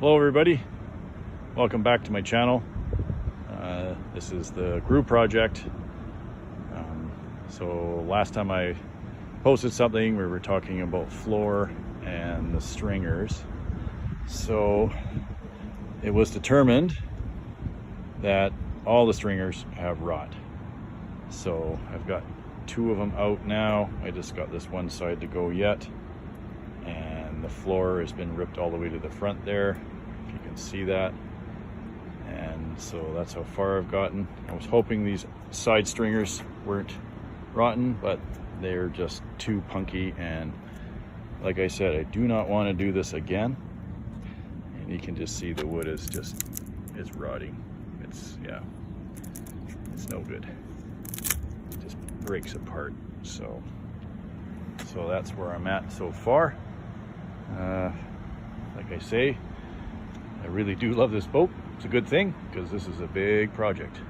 Hello everybody, welcome back to my channel. This is the GRU project. So last time I posted something, we were talking about floor and the stringers. So it was determined that all the stringers have rot. So I've got two of them out now. I just got this one side to go yet. And the floor has been ripped all the way to the front there, if you can see that. And so that's how far I've gotten. I was hoping these side stringers weren't rotten, but they're just too punky, and like I said, I do not want to do this again. And you can just see the wood is rotting. It's no good. It just breaks apart. So that's where I'm at so far. Like I say, I really do love this boat. It's a good thing because this is a big project.